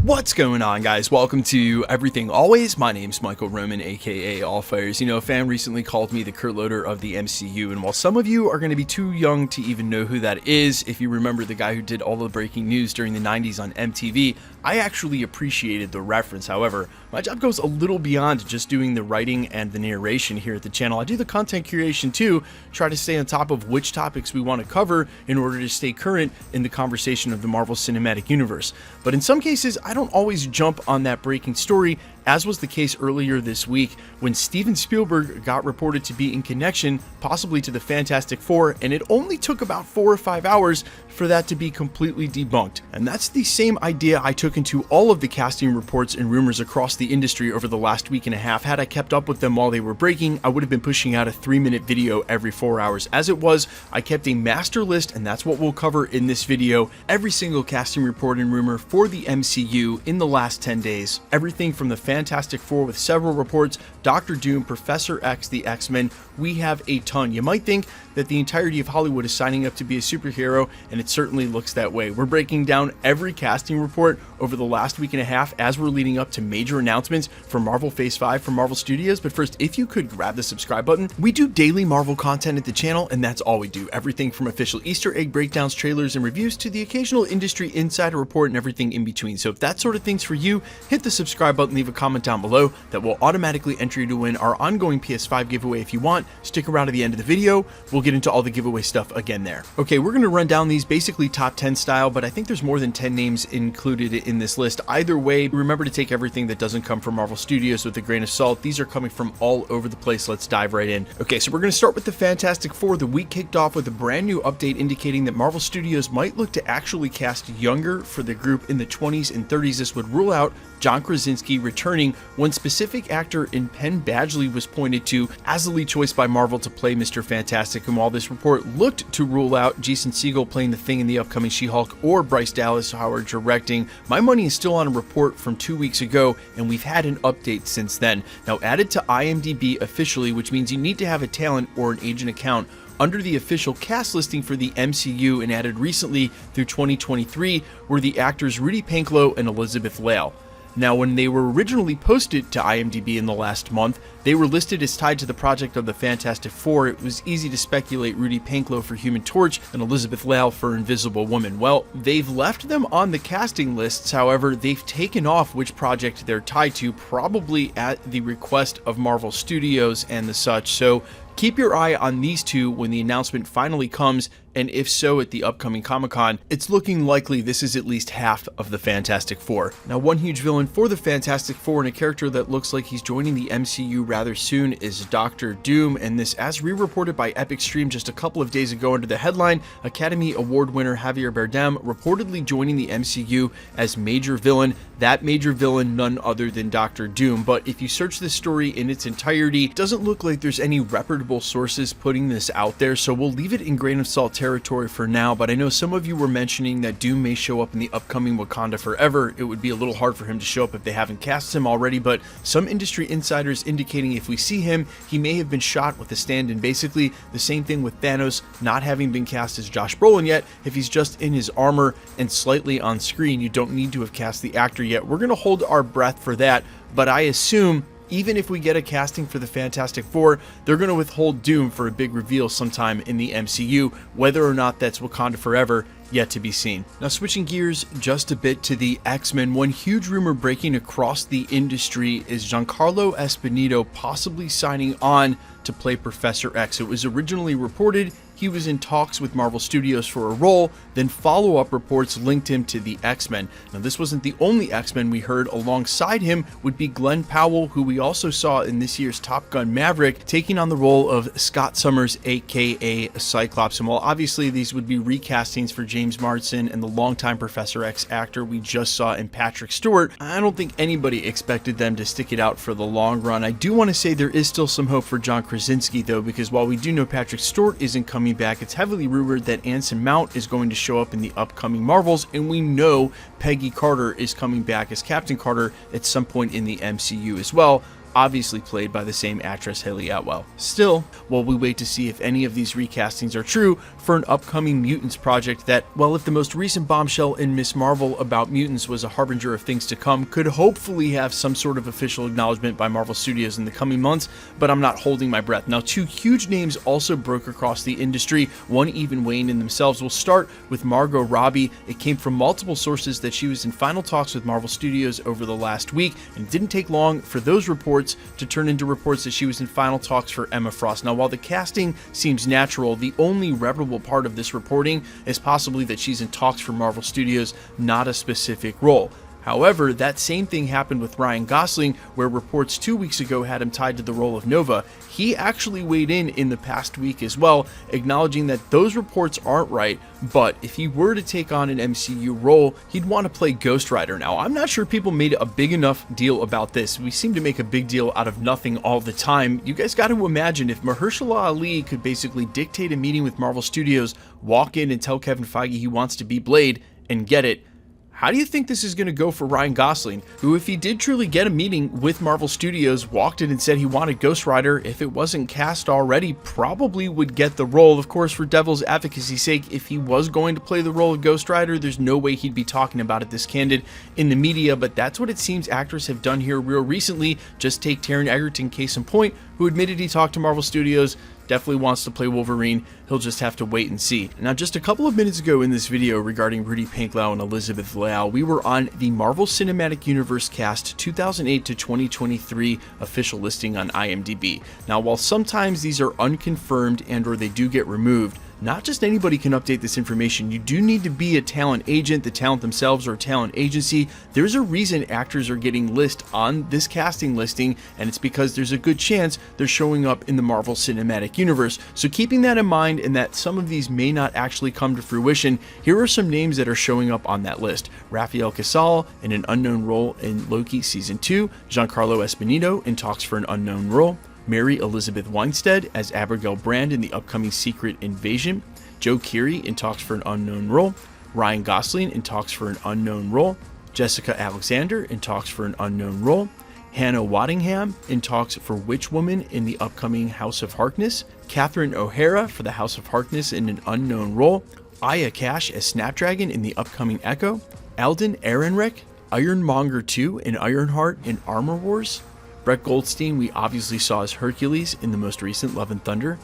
What's going on, guys? Welcome to Everything Always. My name's Michael Roman, aka Allfires. You know, a fan recently called me the Kurt Loder of the MCU, and while some of you are going to be too young to even know who that is, if you remember the guy who did all the breaking news during the 90s on MTV, I actually appreciated the reference. However, my job goes a little beyond just doing the writing and the narration here at the channel. I do the content curation too, try to stay on top of which topics we want to cover in order to stay current in the conversation of the Marvel Cinematic Universe. But in some cases, I don't always jump on that breaking story, as was the case earlier this week when Steven Spielberg got reported to be in connection, possibly to the Fantastic Four, and it only took about 4 or 5 hours for that to be completely debunked. And that's the same idea I took into all of the casting reports and rumors across the industry over the last week and a half. Had I kept up with them while they were breaking, I would have been pushing out a 3-minute video every 4 hours. As it was, I kept a master list, and that's what we'll cover in this video. Every single casting report and rumor for the MCU in the last 10 days. Everything from the Fantastic Four with several reports, Doctor Doom, Professor X, the X-Men. We have a ton. You might think that the entirety of Hollywood is signing up to be a superhero, and it certainly looks that way. We're breaking down every casting report over the last week and a half as we're leading up to major announcements for Marvel Phase 5 from Marvel Studios. But first, if you could grab the subscribe button. We do daily Marvel content at the channel, and that's all we do. Everything from official Easter egg breakdowns, trailers, and reviews to the occasional industry insider report and everything in between. So if that sort of thing's for you, hit the subscribe button, leave a comment down below. That will automatically enter you to win our ongoing PS5 giveaway. If you want, stick around to the end of the video. We'll get into all the giveaway stuff again there. Okay, we're going to run down these basically top 10 style, but I think there's more than 10 names included in this list. Either way, remember to take everything that doesn't come from Marvel Studios with a grain of salt. These are coming from all over the place. Let's dive right in. Okay, so we're going to start with the Fantastic Four. The week kicked off with a brand new update indicating that Marvel Studios might look to actually cast younger for the group in the 20s and 30s. This would rule out John Krasinski returning. One specific actor in Penn, Badgley, was pointed to as the lead choice by Marvel to play Mr. Fantastic, and while this report looked to rule out Jason Segel playing the Thing in the upcoming She-Hulk or Bryce Dallas Howard directing, my money is still on a report from 2 weeks ago, and we've had an update since then. Now added to IMDb officially, which means you need to have a talent or an agent account under the official cast listing for the MCU, and added recently through 2023 were the actors Rudy Panklow and Elizabeth Lail. Now, when they were originally posted to IMDb in the last month, they were listed as tied to the project of the Fantastic Four. It was easy to speculate Rudy Panklow for Human Torch and Elizabeth Lail for Invisible Woman. Well, they've left them on the casting lists. However, they've taken off which project they're tied to, probably at the request of Marvel Studios and the such. So keep your eye on these two when the announcement finally comes, and if so, at the upcoming Comic-Con. It's looking likely this is at least half of the Fantastic Four. Now, one huge villain for the Fantastic Four and a character that looks like he's joining the MCU rather soon is Doctor Doom, and this as re-reported by Epic Stream just a couple of days ago under the headline, Academy Award winner Javier Bardem reportedly joining the MCU as major villain. That major villain none other than Doctor Doom. But if you search this story in its entirety, it doesn't look like there's any reputable sources putting this out there, so we'll leave it in grain of salt territory for now. But I know some of you were mentioning that Doom may show up in the upcoming Wakanda Forever. It would be a little hard for him to show up if they haven't cast him already, but some industry insiders indicating if we see him, he may have been shot with a stand-in. Basically the same thing with Thanos not having been cast as Josh Brolin yet. If he's just in his armor and slightly on screen, you don't need to have cast the actor yet. We're going to hold our breath for that, but I assume even if we get a casting for the Fantastic Four, they're going to withhold Doom for a big reveal sometime in the MCU. Whether or not that's Wakanda Forever, yet to be seen. Now, switching gears just a bit to the X-Men, one huge rumor breaking across the industry is Giancarlo Esposito possibly signing on to play Professor X. It was originally reported he was in talks with Marvel Studios for a role, then follow-up reports linked him to the X-Men. Now, this wasn't the only X-Men we heard. Alongside him would be Glenn Powell, who we also saw in this year's Top Gun Maverick, taking on the role of Scott Summers, aka Cyclops. And while obviously these would be recastings for James Marsden and the longtime Professor X actor we just saw in Patrick Stewart, I don't think anybody expected them to stick it out for the long run. I do want to say there is still some hope for John Krasinski, though, because while we do know Patrick Stewart isn't coming back, it's heavily rumored that Anson Mount is going to show up in the upcoming Marvels, and we know Peggy Carter is coming back as Captain Carter at some point in the MCU as well. obviously played by the same actress Haley Atwell. Still, while we wait to see if any of these recastings are true for an upcoming Mutants project that, well, if the most recent bombshell in Ms. Marvel about mutants was a harbinger of things to come, could hopefully have some sort of official acknowledgement by Marvel Studios in the coming months, but I'm not holding my breath. Now, two huge names also broke across the industry, one even weighing in themselves. We'll start with Margot Robbie. It came from multiple sources that she was in final talks with Marvel Studios over the last week, and it didn't take long for those reports to turn into reports that she was in final talks for Emma Frost. Now, while the casting seems natural, the only reputable part of this reporting is possibly that she's in talks for Marvel Studios, not a specific role. However, that same thing happened with Ryan Gosling, where reports 2 weeks ago had him tied to the role of Nova. He actually weighed in the past week as well, acknowledging that those reports aren't right, but if he were to take on an MCU role, he'd want to play Ghost Rider. Now, I'm not sure people made a big enough deal about this. We seem to make a big deal out of nothing all the time. You guys got to imagine if Mahershala Ali could basically dictate a meeting with Marvel Studios, walk in and tell Kevin Feige he wants to be Blade, and get it. How do you think this is going to go for Ryan Gosling, who, if he did truly get a meeting with Marvel Studios, walked in and said he wanted Ghost Rider, if it wasn't cast already, probably would get the role? Of course, for devil's advocacy's sake, if he was going to play the role of Ghost Rider, there's no way he'd be talking about it this candid in the media, but that's what it seems actors have done here real recently. Just take Taron Egerton, case in point, who admitted he talked to Marvel Studios, definitely wants to play Wolverine. He'll just have to wait and see. Now, just a couple of minutes ago in this video regarding Rudy Panklau and Elizabeth Liao, we were on the Marvel Cinematic Universe cast 2008 to 2023 official listing on IMDb. Now, while sometimes these are unconfirmed and or they do get removed, not just anybody can update this information. You do need to be a talent agent, the talent themselves, or a talent agency. There's a reason actors are getting listed on this casting listing, and it's because there's a good chance they're showing up in the Marvel Cinematic Universe. So keeping that in mind, and that some of these may not actually come to fruition, here are some names that are showing up on that list. Rafael Casal in an unknown role in Loki Season 2, Giancarlo Esposito in talks for an unknown role, Mary Elizabeth Winstead as Abigail Brand in the upcoming Secret Invasion, Joe Keery in talks for an unknown role, Ryan Gosling in talks for an unknown role, Jessica Alexander in talks for an unknown role, Hannah Waddingham in talks for Witch Woman in the upcoming House of Harkness, Catherine O'Hara for the House of Harkness in an unknown role, Aya Cash as Snapdragon in the upcoming Echo, Alden Ehrenreich, Ironmonger 2 in Ironheart in Armor Wars, Brett Goldstein we obviously saw as Hercules in the most recent Love and Thunder,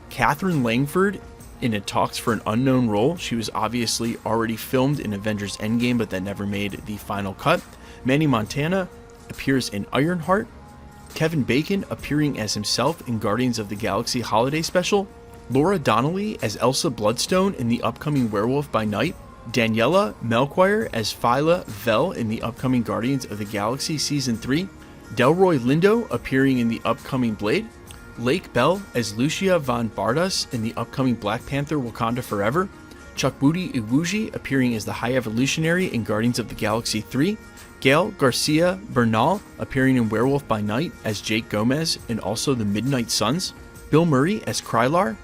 Catherine Langford in a talks for an unknown role. She was obviously already filmed in Avengers Endgame, but that never made the final cut. Manny Montana appears in Ironheart. Kevin Bacon appearing as himself in Guardians of the Galaxy Holiday Special. Laura Donnelly as Elsa Bloodstone in the upcoming Werewolf by Night. Daniela Melchior as Phyla Vel in the upcoming Guardians of the Galaxy Season 3. Delroy Lindo appearing in the upcoming Blade. Lake Bell as Lucia von Bardas in the upcoming Black Panther Wakanda Forever. Chukwudi Iwuji appearing as the High Evolutionary in Guardians of the Galaxy 3. Gail Garcia Bernal appearing in Werewolf by Night as Jake Gomez and also the Midnight Suns. Bill Murray as Krylar.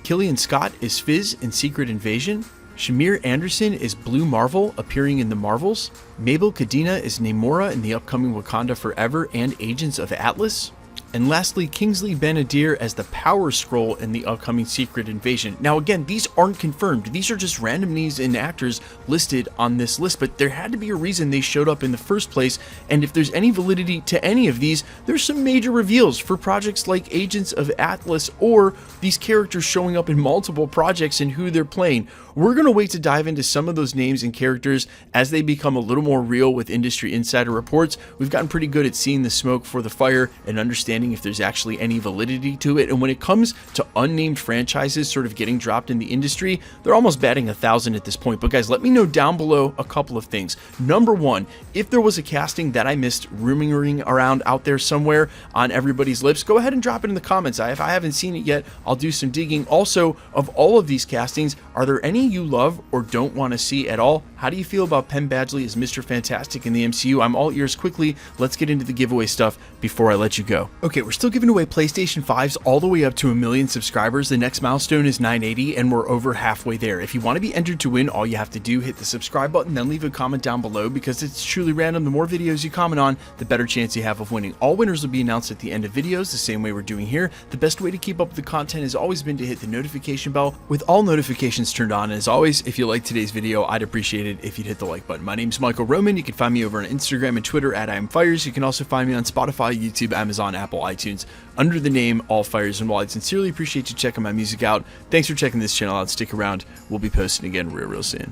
Killian Scott is Fizz in Secret Invasion. Shamir Anderson is Blue Marvel appearing in The Marvels. Mabel Cadena is Namora in the upcoming Wakanda Forever and Agents of Atlas. And lastly, Kingsley Ben-Adir as the Power Scroll in the upcoming Secret Invasion. Now again, these aren't confirmed. These are just random names and actors listed on this list, but there had to be a reason they showed up in the first place, and if there's any validity to any of these, there's some major reveals for projects like Agents of Atlas or these characters showing up in multiple projects and who they're playing. We're going to wait to dive into some of those names and characters as they become a little more real with industry insider reports. We've gotten pretty good at seeing the smoke for the fire and understanding if there's actually any validity to it. And when it comes to unnamed franchises sort of getting dropped in the industry, they're almost batting 1,000 at this point. But guys, let me know down below a couple of things. Number one, if there was a casting that I missed rumoring around out there somewhere on everybody's lips, go ahead and drop it in the comments. If I haven't seen it yet, I'll do some digging. Also, of all of these castings, are there any you love or don't want to see at all? How do you feel about Penn Badgley as Mr. Fantastic in the MCU? I'm all ears. Quickly, let's get into the giveaway stuff before I let you go. Okay, we're still giving away PlayStation 5s all the way up to 1 million subscribers. The next milestone is 980, and we're over halfway there. If you want to be entered to win, all you have to do, hit the subscribe button, then leave a comment down below, because it's truly random. The more videos you comment on, the better chance you have of winning. All winners will be announced at the end of videos, the same way we're doing here. The best way to keep up with the content has always been to hit the notification bell with all notifications turned on. And as always, if you liked today's video, I'd appreciate it if you'd hit the like button. My name's Michael Roman. You can find me over on Instagram and Twitter at IamFires. You can also find me on Spotify, YouTube, Amazon, Apple, iTunes under the name All Fires. And while I sincerely appreciate you checking my music out, thanks for checking this channel out. Stick around. We'll be posting again real soon.